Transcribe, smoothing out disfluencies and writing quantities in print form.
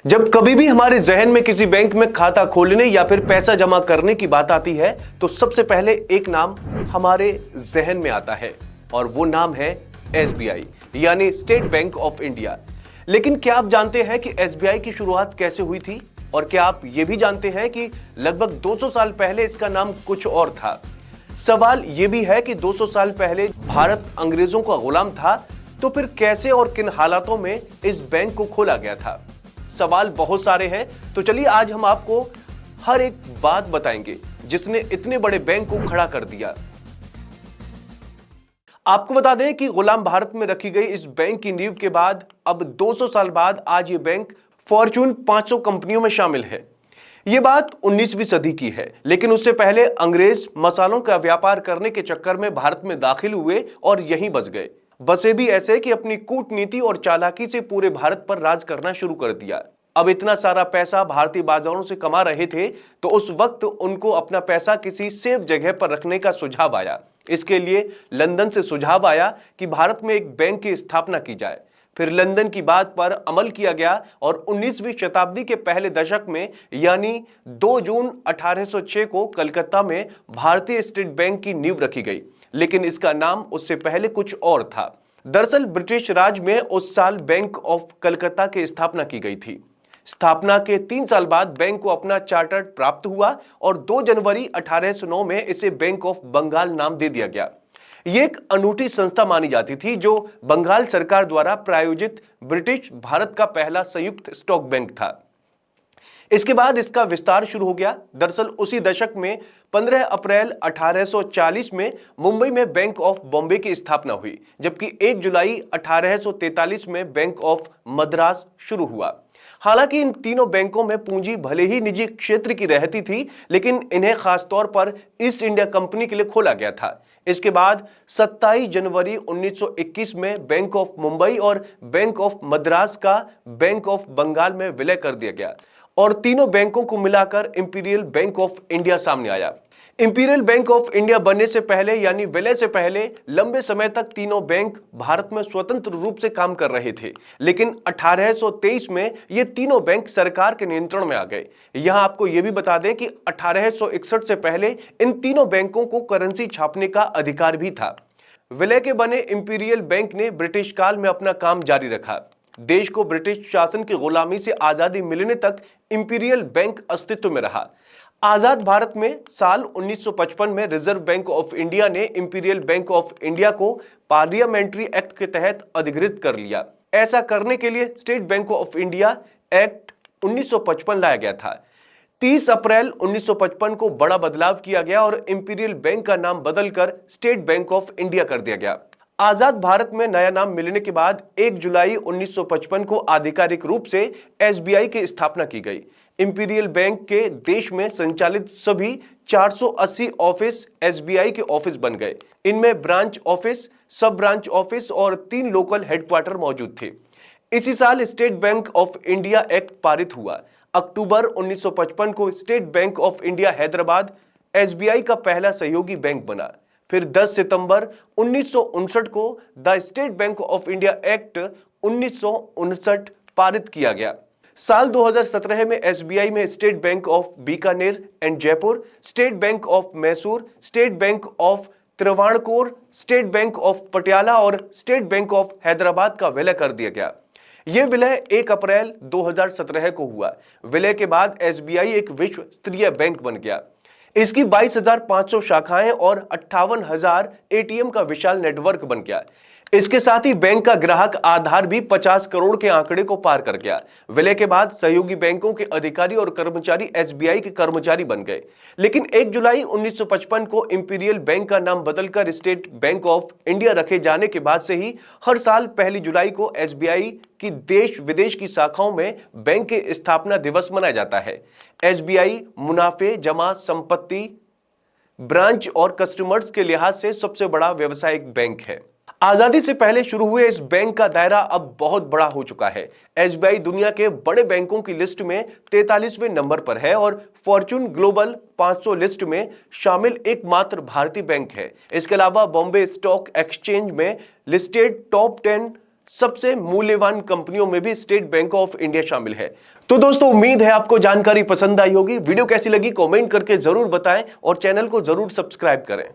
जब कभी भी हमारे जहन में किसी बैंक में खाता खोलने या फिर पैसा जमा करने की बात आती है तो सबसे पहले एक नाम हमारे जहन में आता है और वो नाम है एसबीआई यानी स्टेट बैंक ऑफ इंडिया। लेकिन क्या आप जानते हैं कि एसबीआई की शुरुआत कैसे हुई थी? और क्या आप ये भी जानते हैं कि लगभग 200 साल पहले इसका नाम कुछ और था? सवाल यह भी है कि 200 साल पहले भारत अंग्रेजों का गुलाम था, तो फिर कैसे और किन हालातों में इस बैंक को खोला गया था? सवाल बहुत सारे हैं, तो चलिए आज हम आपको हर एक बात बताएंगे जिसने इतने बड़े बैंक को खड़ा कर दिया। आपको बता दें कि गुलाम भारत में रखी गई इस बैंक की नींव के बाद अब 200 साल बाद आज ये बैंक फॉर्च्यून 500 कंपनियों में शामिल है। ये बात 19वीं सदी की है, लेकिन उससे पहले अंग्रेज मसालों का व्यापार करने के चक्कर में भारत में दाखिल हुए और यहीं बस गए। बसे भी ऐसे कि अपनी कूटनीति और चालाकी से पूरे भारत पर राज करना शुरू कर दिया। अब इतना सारा पैसा भारतीय बाजारों से कमा रहे थे, तो उस वक्त उनको अपना पैसा किसी सेफ जगह पर रखने का सुझाव आया। इसके लिए लंदन से सुझाव आया कि भारत में एक बैंक की स्थापना की जाए। फिर लंदन की बात पर अमल किया गया और 19वीं शताब्दी के पहले दशक में यानी 2 जून 1806 को कलकत्ता में भारतीय स्टेट बैंक की नींव रखी गई। लेकिन इसका नाम उससे पहले कुछ और था। दरअसल ब्रिटिश राज में उस साल बैंक ऑफ कलकत्ता की स्थापना की गई थी। स्थापना के 3 साल बाद बैंक को अपना चार्टर प्राप्त हुआ और 2 जनवरी 1809 में इसे बैंक ऑफ बंगाल नाम दे दिया गया। ये एक अनूठी संस्था मानी जाती थी जो बंगाल सरकार द्वारा प्रायोजित ब्रिटिश भारत का पहला संयुक्त स्टॉक बैंक था। इसके बाद इसका विस्तार शुरू हो गया। दरअसल उसी दशक में 15 अप्रैल 1840 में मुंबई में बैंक ऑफ बॉम्बे की स्थापना हुई, जबकि 1 जुलाई 1843 में बैंक ऑफ मद्रास शुरू हुआ। हालांकि इन तीनों बैंकों में पूंजी भले ही निजी क्षेत्र की रहती थी, लेकिन इन्हें खासतौर पर ईस्ट इंडिया कंपनी के लिए खोला गया था। इसके बाद 27 जनवरी 1921 में बैंक ऑफ मुंबई और बैंक ऑफ मद्रास का बैंक ऑफ बंगाल में विलय कर दिया गया और तीनों बैंकों को मिलाकर इंपीरियल बैंक ऑफ इंडिया सामने आया। इंपीरियल बैंक ऑफ इंडिया बनने से पहले यानी विलय से पहले लंबे समय तक तीनों बैंक भारत में स्वतंत्र रूप से काम कर रहे थे, लेकिन 1823 में ये तीनों बैंक सरकार के नियंत्रण में आ गए। यहां आपको यह भी बता दें कि 1861 से पहले इन तीनों बैंकों को करेंसी छापने का अधिकार भी था। विलय के बने इंपीरियल बैंक ने ब्रिटिश काल में अपना काम जारी रखा। देश को ब्रिटिश शासन की गुलामी से आजादी मिलने तक इंपीरियल बैंक अस्तित्व में रहा। आजाद भारत में साल 1955 में रिजर्व बैंक ऑफ इंडिया ने इंपीरियल बैंक ऑफ इंडिया को पार्लियामेंट्री एक्ट के तहत अधिकृत कर लिया। ऐसा करने के लिए state bank of India act 1955 लाया गया था। 30 अप्रैल 1955 को बड़ा बदलाव किया गया और इंपीरियल बैंक का नाम बदलकर स्टेट बैंक ऑफ इंडिया कर दिया गया। आजाद भारत में नया नाम मिलने के बाद 1 जुलाई 1955 को आधिकारिक रूप से एसबीआई की स्थापना की गई। इंपीरियल बैंक के देश में संचालित सभी 480 ऑफिस एसबीआई के ऑफिस बन गए। इनमें ब्रांच ऑफिस, सब ब्रांच ऑफिस और 3 लोकल हेडक्वार्टर मौजूद थे। इसी साल state bank of India act पारित हुआ। अक्टूबर 1955 को state bank of India Hyderabad SBI का पहला सहयोगी बैंक बना। फिर 10 सितंबर 1959 को the state bank of India act 1959 पारित किया गया। साल 2017 में एसबीआई में state bank of Bikaner and Jaipur, state bank of Mysore, state bank of Travancore, state bank of Patiala और स्टेट बैंक ऑफ हैदराबाद का विलय कर दिया गया। यह विलय 1 अप्रैल 2017 को हुआ। विलय के बाद एसबीआई एक विश्व स्तरीय बैंक बन गया। इसकी 22,500 शाखाएं और 58,000 एटीएम का विशाल नेटवर्क बन गया। इसके साथ ही बैंक का ग्राहक आधार भी 50 करोड़ के आंकड़े को पार कर गया। विलय के बाद सहयोगी बैंकों के अधिकारी और कर्मचारी एसबीआई के कर्मचारी बन गए। लेकिन 1 जुलाई 1955 को इंपीरियल बैंक का नाम बदलकर स्टेट बैंक ऑफ इंडिया रखे जाने के बाद से ही हर साल 1 जुलाई को एसबीआई की देश विदेश की शाखाओं में बैंक के स्थापना दिवस मनाया जाता है। एसबीआई मुनाफे, जमा संपत्ति, ब्रांच और कस्टमर्स के लिहाज से सबसे बड़ा व्यावसायिक बैंक है। आजादी से पहले शुरू हुए इस बैंक का दायरा अब बहुत बड़ा हो चुका है। एसबीआई दुनिया के बड़े बैंकों की लिस्ट में 43वें नंबर पर है और फॉर्च्यून ग्लोबल 500 लिस्ट में शामिल एकमात्र भारतीय बैंक है। इसके अलावा बॉम्बे स्टॉक एक्सचेंज में लिस्टेड टॉप 10 सबसे मूल्यवान कंपनियों में भी स्टेट बैंक ऑफ इंडिया शामिल है। तो दोस्तों, उम्मीद है आपको जानकारी पसंद आई होगी। वीडियो कैसी लगी कमेंट करके जरूर बताएं और चैनल को जरूर सब्सक्राइब करें।